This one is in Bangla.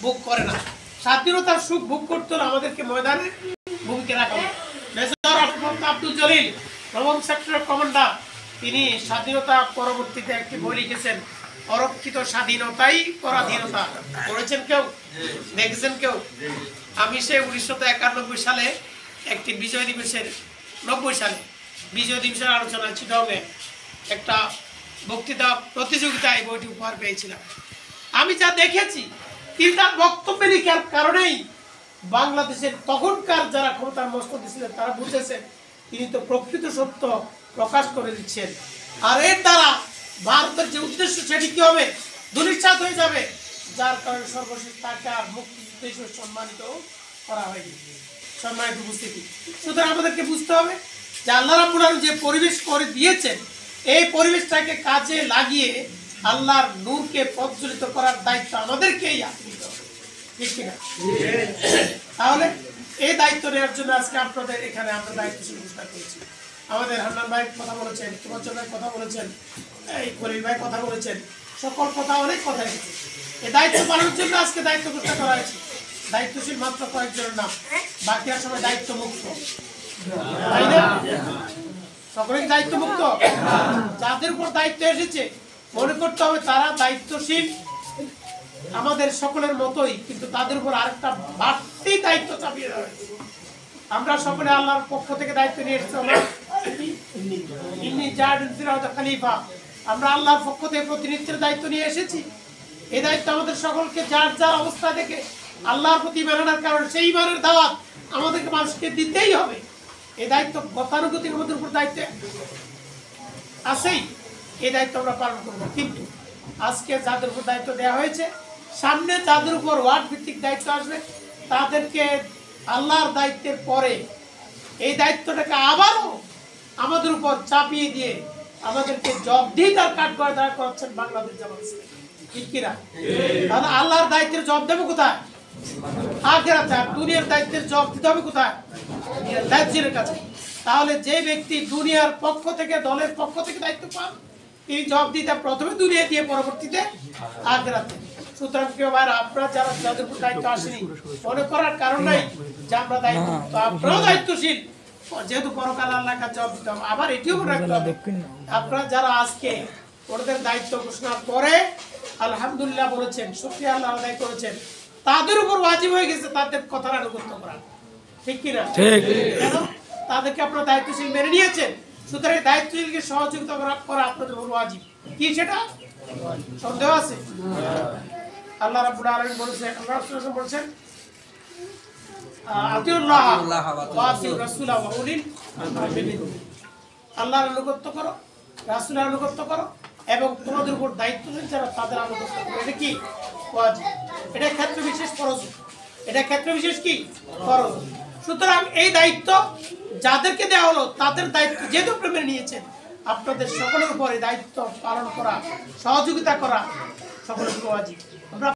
ভোগ করে না। স্বাধীনতার সুখ ভোগ করতে হলে আমাদেরকে ময়দানে ভূমিকা রাখবে। মেজর আব্দুল জলিল নবম সেক্টরের কমান্ডার, তিনি স্বাধীনতা পরবর্তীতে একটি বই লিখেছেন, অরক্ষিত স্বাধীনতাই পরাধীনতা। পড়েছেন কেউ? দেখেছেন কেউ? আমি সে 1991 সালে একটি বিজয় দিবসের 90 সালে বিজয় দিবসের আলোচনায় চিটাগংয়ে একটা বক্তৃতা প্রতিযোগিতায় বইটি উপহার পেয়েছিলাম। আমি যা দেখেছি, তিনি তার বক্তব্য লিখার কারণেই বাংলাদেশের তখনকার যারা ক্ষমতার মস্তকে ছিলেন তারা বুঝেছেন তিনি তো প্রকৃত সত্য প্রকাশ করে দিচ্ছেন। আর এর দ্বারা ভারতের যে উদ্দেশ্য সেটি কি হবে? দুলিশাত হয়ে যাবে, যার কারণে সর্বশেষ তাকে আর মুক্তিযুদ্ধ হিসেবে সম্মানিত করা হয়নি। সম্মানিত উপস্থিতি, সুতরাং আমাদেরকে বুঝতে হবে যে আল্লাহ রাব্বুল আলামিন যে পরিবেশ করে দিয়েছেন, এই পরিবেশটাকে কাজে লাগিয়ে আল্লাহর নূরকে প্রজ্বলিত করার দায়িত্ব আমাদেরকেই নিতে হবে, ঠিক কিনা? তাহলে এই দায়িত্ব নেওয়ার জন্য আজকে আপনাদের এখানে আমরা দায়িত্বশীল ঘোষণা করেছি। আমাদের হান্নান ভাই কথা বলেছেন, তোমর ভাই কথা বলেছেন, এই খলিল ভাই কথা বলেছেন, সকল কথা অনেক কথা এসেছে। এই দায়িত্ব পালনের জন্য আজকে দায়িত্ব ঘোষণা করা হয়েছে। দায়িত্বশীল মাত্র কয়েকজনের নাম, বাকিরা সবাই দায়িত্ব মুক্ত, তাই না? সকলেই দায়িত্ব মুক্ত। যাদের উপর দায়িত্ব এসেছে মনে করতে হবে তারা দায়িত্বশীল আমাদের সকলের মতোই, কিন্তু তাদের উপর আরেকটা বাড়তি দায়িত্ব চাপিয়ে দেওয়া হয়েছে। আমরা সকলে আল্লাহর পক্ষ থেকে দায়িত্ব নিয়ে এসেছি। খলিফা, আমরা আল্লাহর পক্ষ থেকে প্রতিনিধিত্বের দায়িত্ব নিয়ে এসেছি। এই দায়িত্ব আমাদের সকলকে যার যার অবস্থা দেখে আল্লাহর প্রতি মানানোর কারণে সেই মানের দাওয়াত আমাদেরকে মানুষকে দিতেই হবে। এই দায়িত্ব গতানুগতিক আমাদের উপর দায়িত্ব আছেই, এই দায়িত্ব আমরা পালন করবো। কিন্তু আজকে যাদের উপর দায়িত্ব দেওয়া হয়েছে, সামনে যাদের উপর ওয়ার্ড ভিত্তিক দায়িত্ব আসবে তাদেরকে আল্লাহর দায়িত্বের পরে এই দায়িত্বটাকে আবারও আমাদের উপর চাপিয়ে দিয়ে আমাদেরকে জবাবদিহিতার কাঠগড়ায় দাঁড় করাচ্ছেন বাংলাদেশ জামাত ইসলামী, ঠিক কিনা? তাহলে আল্লাহর দায়িত্বের জবাব দেবো কোথায়? আখিরাতে। আর দুনিয়ার দায়িত্বের জবাব দিতে হবে কোথায়? দায়িত্বের কাছে। তাহলে যে ব্যক্তি দুনিয়ার পক্ষ থেকে, দলের পক্ষ থেকে দায়িত্ব পান, তিনি জবাব দিতে প্রথমে দুনিয়া দিয়ে পরবর্তীতে আখিরাতে। সুতরাং কেউ ভাই আপনারা যারা যাদের উপর দায়িত্ব আসেনি মনে করার কারণ নাই যে আমরা দায়িত্ব, তো আপনারাও দায়িত্বশীল, যেহেতু পরকাল আল্লাহর কাছে জবাব দিতে হবে। আবার এটিও মনে রাখতে হবে, আপনারা যারা আজকে ওদের দায়িত্ব ঘোষণার পরে আলহামদুলিল্লাহ বলেছেন, শুকরিয়া আল্লাহ আদায় করেছেন, তাদের উপর ওয়াজিব হয়ে গেছে তাদের কথার আনুগত্য করা, ঠিক কিনা? কেন? তাদেরকে আপনারা দায়িত্বশীল মেনে নিয়েছেন, সুতরাং দায়িত্বশীলকে সহযোগিতা করা আপনাদের উপর ওয়াজিব। কি সেটা সন্দেহ আছে? আল্লাহ রাব্বুল আলামিন বলেছেন, আল্লাহ রাসূল বলেছেন, আতিউল্লাহ ওয়া আতিউর রাসূল ওয়া উলিল আমরি মিনকুম। আল্লাহর আনুগত্য করো, রাসূলের আনুগত্য করো, এবং তোমাদের উপর দায়িত্বশীল যারা তাদের আনুগত্য করো। এটা কি ওয়াজিব? এটা ক্ষেত্র বিশেষ ফরজ, এটা ক্ষেত্র বিশেষ কি ফরজ। সুতরাং এই দায়িত্ব যাদেরকে দেওয়া হলো তাদের দায়িত্ব যেহেতু আপনারা মেনে নিয়েছেন, আপনাদের সকলের উপরে দায়িত্ব পালন করা, সহযোগিতা করা সকলের উপর ওয়াজিব। আমরা